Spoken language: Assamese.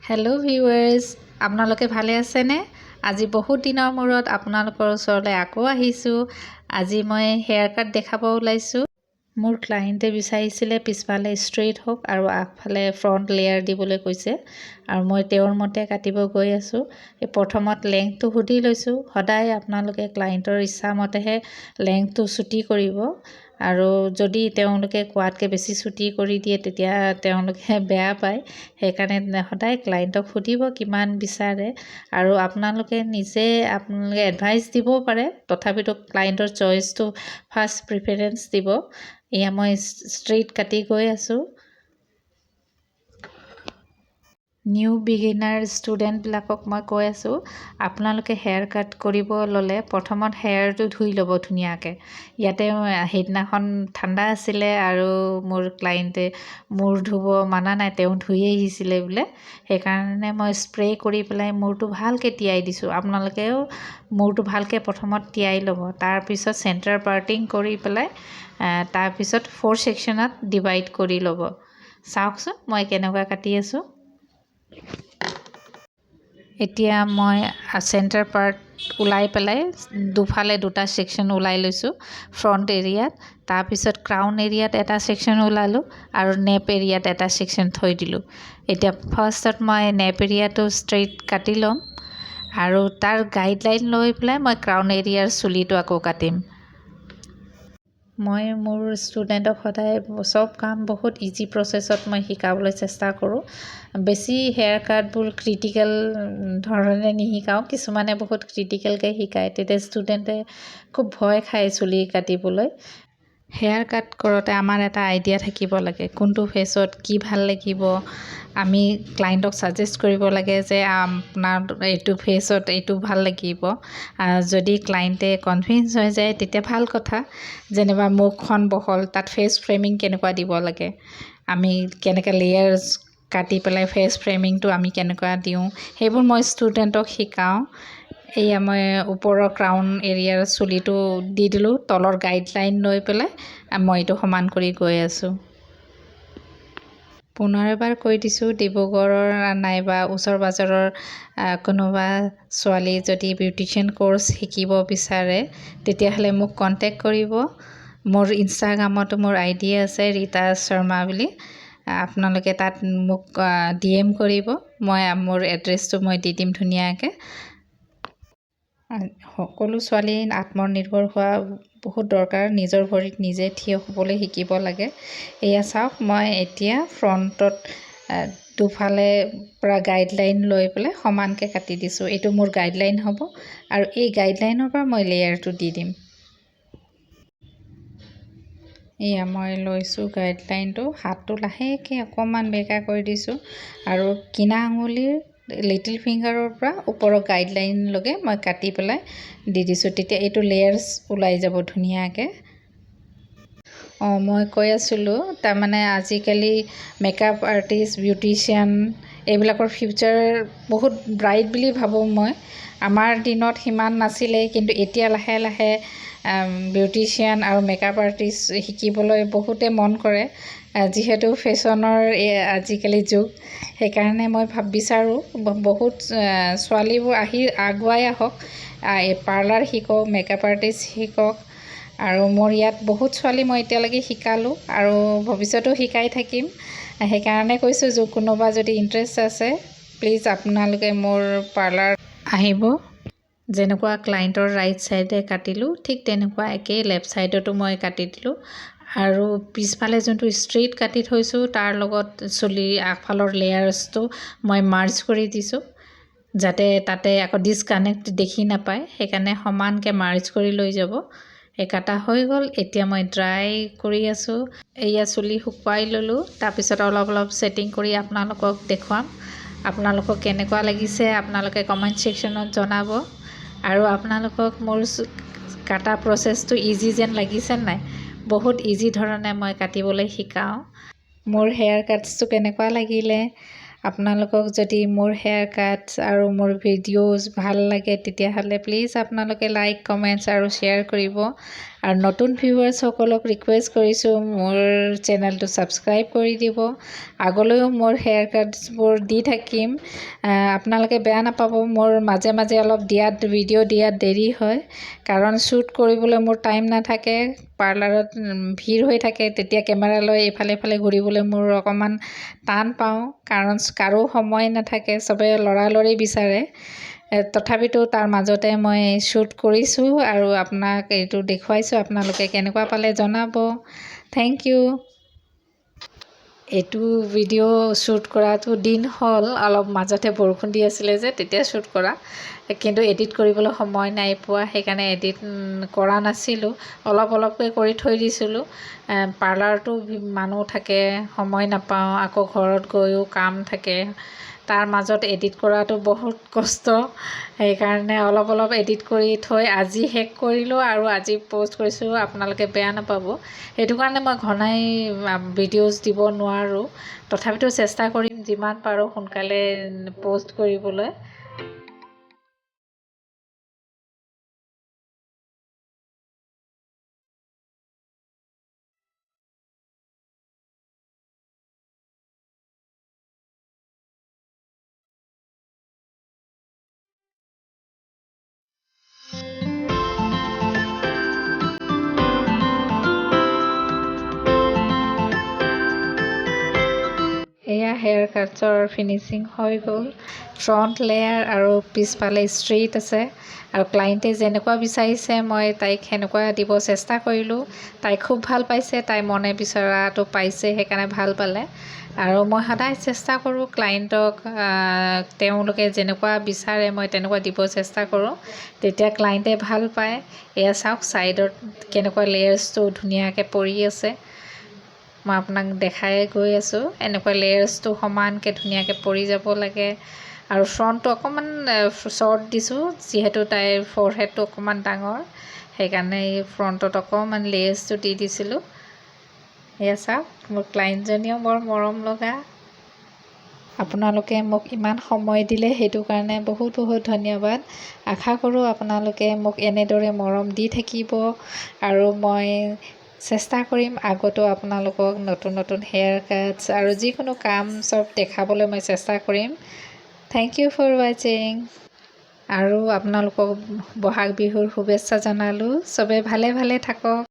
হেল্ল' ভিউৱাৰ্ছ, আপোনালোকে ভালে আছেনে? আজি বহুত দিনৰ মূৰত আপোনালোকৰ ওচৰলৈ আকৌ আহিছোঁ। আজি মই হেয়াৰ কাট দেখাব ওলাইছোঁ। মোৰ ক্লায়েণ্টে বিচাৰিছিলে পিছফালে ষ্ট্ৰেইট হওক আৰু আগফালে ফ্ৰণ্ট লেয়াৰ দিবলৈ কৈছে আৰু মই তেওঁৰ মতে কাটিব গৈ আছোঁ। প্ৰথমত লেংথটো সুধি লৈছোঁ। সদায় আপোনালোকে ক্লায়েণ্টৰ ইচ্ছা মতেহে লেংথটো চুটি কৰিব আৰু যদি তেওঁলোকে কোৱাতকৈ বেছি চুটি কৰি দিয়ে তেতিয়া তেওঁলোকে বেয়া পায়। সেইকাৰণে সদায় ক্লায়েণ্টক সুধিব কিমান বিচাৰে আৰু আপোনালোকে এডভাইচ দিব পাৰে। তথাপিতো ক্লায়েণ্টৰ চইচটো ফাৰ্ষ্ট প্ৰিফাৰেঞ্চ দিব। এয়া মই ষ্ট্ৰেইট কাটি গৈ আছোঁ। নিউ বিগিনাৰ ষ্টুডেণ্টবিলাকক মই কৈ আছোঁ, আপোনালোকে হেয়াৰ কাট কৰিব ল'লে প্ৰথমত হেয়াৰটো ধুই ল'ব ধুনীয়াকৈ। ইয়াতে সেইদিনাখন ঠাণ্ডা আছিলে আৰু মোৰ ক্লায়েণ্টে মূৰ ধুব মানা নাই, তেওঁ ধুই আহিছিলে বোলে। সেইকাৰণে মই স্প্ৰে' কৰি পেলাই মূৰটো ভালকৈ তিয়াই দিছোঁ। আপোনালোকেও মূৰটো ভালকৈ প্ৰথমত তিয়াই ল'ব। তাৰপিছত চেণ্টাৰ পাৰ্টিং কৰি পেলাই তাৰপিছত 4 ছেকশ্যনত ডিভাইড কৰি ল'ব। চাওকচোন মই কেনেকুৱা কাটি আছোঁ। এতিয়া মই চেণ্টাৰ পাৰ্ট ওলাই পেলাই দুফালে দুটা ছেকশ্যন ওলাই লৈছোঁ ফ্ৰণ্ট এৰিয়াত। তাৰপিছত ক্ৰাউন এৰিয়াত এটা ছেকশ্যন ওলালোঁ আৰু নেপ এৰিয়াত এটা ছেকশ্যন থৈ দিলোঁ। এতিয়া ফাৰ্ষ্টত মই নেপ এৰিয়াটো ষ্ট্ৰেইট কাটি ল'ম আৰু তাৰ গাইডলাইন লৈ পেলাই মই ক্ৰাউন এৰিয়াৰ চুলিটো আকৌ কাটিম। মই মোৰ ষ্টুডেণ্টক সদায় চব কাম বহুত ইজি প্ৰচেছত মই শিকাবলৈ চেষ্টা কৰোঁ। বেছি হেয়াৰ কাটবোৰ ক্ৰিটিকেল ধৰণে নিশিকাওঁ। কিছুমানে বহুত ক্ৰিটিকেলকৈ শিকায়, তেতিয়া ষ্টুডেণ্টে খুব ভয় খায় চুলি কাটিবলৈ। হেয়াৰ কাট কৰোঁতে আমাৰ এটা আইডিয়া থাকিব লাগে, কোনটো ফেচত কি ভাল লাগিব। আমি ক্লায়েণ্টক ছাজেষ্ট কৰিব লাগে যে আপোনাৰ এইটো ফেচত এইটো ভাল লাগিব। যদি ক্লায়েণ্টে কনভিন্স হৈ যায় তেতিয়া ভাল কথা। যেনিবা মুখখন বহল, তাত ফেচ ফ্ৰেমিং কেনেকুৱা দিব লাগে, আমি কেনেকৈ লেয়াৰ্ছ কাটি পেলাই ফেচ ফ্ৰেমিংটো আমি কেনেকুৱা দিওঁ, সেইবোৰ মই ষ্টুডেণ্টক শিকাওঁ। এয়া মই ওপৰৰ ক্ৰাউন এৰিয়াৰ চুলিটো দি দিলোঁ, তলৰ গাইডলাইন লৈ পেলাই মই এইটো সমান কৰি গৈ আছোঁ। পুনৰ এবাৰ কৈ দিছোঁ, ডিব্ৰুগড়ৰ নাইবা ওচৰ পাজৰৰ কোনোবা ছোৱালী যদি বিউটিচিয়ান কোৰ্চ শিকিব বিচাৰে তেতিয়াহ'লে মোক কণ্টেক্ট কৰিব। মোৰ ইনষ্টাগ্ৰামতো মোৰ আইডি আছে ৰীতা শৰ্মা বুলি। আপোনালোকে তাত মোক DM কৰিব, মই মোৰ এড্ৰেছটো মই দি দিম ধুনীয়াকৈ। সকলো ছোৱালী আত্মনিৰ্ভৰ হোৱা বহুত দৰকাৰ। নিজৰ ভৰিত নিজে থিয় হ'বলৈ শিকিব লাগে। এয়া চাওক, মই এতিয়া ফ্ৰণ্টত দুফালে পৰা গাইডলাইন লৈ পেলাই সমানকৈ কাটি দিছোঁ। এইটো মোৰ গাইডলাইন হ'ব আৰু এই গাইডলাইনৰ পৰা মই লেয়াৰটো দি দিম। এয়া মই লৈছোঁ গাইডলাইনটো, হাতটো লাহেকৈ অকণমান বেঁকা কৰি দিছোঁ আৰু কিনা আঙুলিৰ লিটিল ফিংগাৰৰ পৰা ওপৰৰ গাইডলাইনলৈকে মই কাটি পেলাই দি দিছোঁ। তেতিয়া এইটো লেয়াৰ্ছ ওলাই যাব ধুনীয়াকৈ। মই কৈ আছিলোঁ, তাৰমানে আজিকালি মেকআপ আৰ্টিষ্ট, বিউটিচিয়ান এইবিলাকৰ ফিউচাৰ বহুত ব্ৰাইট বুলি ভাবোঁ মই। আমাৰ দিনত সিমান নাছিলে, কিন্তু এতিয়া লাহে লাহে বিউটিচিয়ান আৰু মেকআপ আৰ্টিষ্ট শিকিবলৈ বহুতে মন কৰে, যিহেতু ফেশ্বনৰ আজিকালি যুগ। সেইকাৰণে মই বিচাৰোঁ বহুত ছোৱালীবোৰ আগুৱাই আহক, পাৰ্লাৰ শিকক, মেকআপ আৰ্টিষ্ট শিকক। আৰু মোৰ ইয়াত বহুত ছোৱালী মই এতিয়ালৈকে শিকালোঁ আৰু ভৱিষ্যতেও শিকাই থাকিম। সেইকাৰণে কৈছোঁ যে কোনোবা যদি ইণ্টাৰেষ্ট আছে প্লিজ আপোনালোকে মোৰ পাৰ্লাৰ আহিব। যেনেকুৱা ক্লায়েণ্টৰ ৰাইট ছাইডে কাটিলোঁ ঠিক তেনেকুৱা একেই লেফ্ট ছাইডতো মই কাটি দিলোঁ আৰু পিছফালে যোনটো ষ্ট্ৰেইট কাটি থৈছোঁ তাৰ লগত চুলিৰ আগফালৰ লেয়াৰ্ছটো মই মাৰ্জ কৰি দিছোঁ, যাতে তাতে আকৌ ডিছকানেক্ট দেখি নাপায়। সেইকাৰণে সমানকৈ মাৰ্জ কৰি লৈ যাব। এই কাটা হৈ গ'ল। এতিয়া মই ড্ৰাই কৰি আছোঁ। এয়া চুলি শুকুৱাই ল'লোঁ, তাৰপিছত অলপ অলপ ছেটিং কৰি আপোনালোকক দেখুৱাম। আপোনালোকক কেনেকুৱা লাগিছে আপোনালোকে কমেণ্ট ছেকশ্যনত জনাব আৰু আপোনালোকক মোৰ কাটা প্ৰচেছটো ইজি যেন লাগিছে নাই? বহুত ইজি ধৰণে মই কাটিবলৈ শিকাওঁ। মোৰ হেয়াৰ কাটছটো কেনেকুৱা লাগিলে? আপোনালোকক যদি মোৰ হেয়াৰ কাটছ আৰু মোৰ ভিডিঅ'জ ভাল লাগে তেতিয়াহ'লে প্লিজ আপোনালোকে লাইক, কমেণ্টছ আৰু শ্বেয়াৰ কৰিব আৰু নতুন ভিউৱাৰ্ছসকলক ৰিকুৱেষ্ট কৰিছোঁ মোৰ চেনেলটো ছাবস্ক্ৰাইব কৰি দিব। আগলৈও মোৰ হেয়াৰ কাটছবোৰ দি থাকিম। আপোনালোকে বেয়া নাপাব, মোৰ মাজে মাজে অলপ ভিডিঅ' দিয়াত দেৰি হয়, কাৰণ শ্বুট কৰিবলৈ মোৰ টাইম নাথাকে। পাৰ্লাৰত ভিৰ হৈ থাকে, তেতিয়া কেমেৰা লৈ ইফালে ইফালে ঘূৰিবলৈ মোৰ অকণমান টান পাওঁ, কাৰণ কাৰো সময় নাথাকে, চবে লৰালৰি বিচাৰে। তথাপিতো তাৰ মাজতে মই শ্বুট কৰিছোঁ আৰু আপোনাক এইটো দেখুৱাইছোঁ। আপোনালোকে কেনেকুৱা পালে জনাব। Thank you. এইটো ভিডিঅ' শ্বুট কৰাটো দিন হ'ল, অলপ মাজতে বৰষুণ দি আছিলে যে তেতিয়া শ্বুট কৰা, কিন্তু এডিট কৰিবলৈ সময় নাই পোৱা, সেইকাৰণে এডিট কৰা নাছিলোঁ। অলপকৈ কৰি থৈ দিছিলোঁ। পাৰ্লাৰতো মানুহ থাকে, সময় নাপাওঁ, আকৌ ঘৰত গৈও কাম থাকে, তাৰ মাজত এডিট কৰাটো বহুত কষ্ট। সেইকাৰণে অলপ এডিট কৰি থৈ আজি শেষ কৰিলোঁ আৰু আজি প'ষ্ট কৰিছোঁ। আপোনালোকে বেয়া নাপাব। সেইটো কাৰণে মই ঘনাই ভিডিঅ'জ দিব নোৱাৰোঁ, তথাপিতো চেষ্টা কৰিম যিমান পাৰোঁ সোনকালে প'ষ্ট কৰিবলৈ। এয়া হেয়াৰ কাটছৰ ফিনিচিং হৈ গ'ল। ফ্ৰণ্ট লেয়াৰ আৰু পিছফালে ষ্ট্ৰেইট আছে, আৰু ক্লাইণ্টে যেনেকুৱা বিচাৰিছে মই তাইক সেনেকুৱা দিব চেষ্টা কৰিলোঁ। তাই খুব ভাল পাইছে, তাই মনে বিচৰাটো পাইছে, সেইকাৰণে ভাল পালে। আৰু মই সদায় চেষ্টা কৰোঁ ক্লাইণ্টক তেওঁলোকে যেনেকুৱা বিচাৰে মই তেনেকুৱা দিব চেষ্টা কৰোঁ, তেতিয়া ক্লাইণ্টে ভাল পায়। এয়া চাওক, ছাইডত কেনেকুৱা লেয়াৰ্ছটো ধুনীয়াকৈ পৰি আছে। মই আপোনাক দেখাই গৈ আছোঁ। এনেকুৱা লেয়াৰ্ছটো সমানকৈ ধুনীয়াকৈ পৰি যাব লাগে। আৰু ফ্ৰণ্টটো অকণমান শ্বৰ্ট দিছোঁ, যিহেতু তাইৰ ফৰহেডটো অকণমান ডাঙৰ, সেইকাৰণে এই ফ্ৰণ্টত অকণমান লেয়াৰ্ছটো দি দিছিলোঁ। এয়া চাওক, মোৰ ক্লাইণ্টজনীও বৰ মৰম লগা। আপোনালোকে মোক ইমান সময় দিলে, সেইটো কাৰণে বহুত ধন্যবাদ। আশা কৰোঁ আপোনালোকে মোক এনেদৰে মৰম দি থাকিব, আৰু মই চেষ্টা কৰিম আগতো আপোনালোকক নতুন হেয়াৰ কাটছ আৰু যিকোনো কাম চব দেখাবলৈ মই চেষ্টা কৰিম। থেংক ইউ ফৰ ৱাচিং। আৰু আপোনালোকক বহাগ বিহুৰ শুভেচ্ছা জনালোঁ। চবে ভালে থাকক।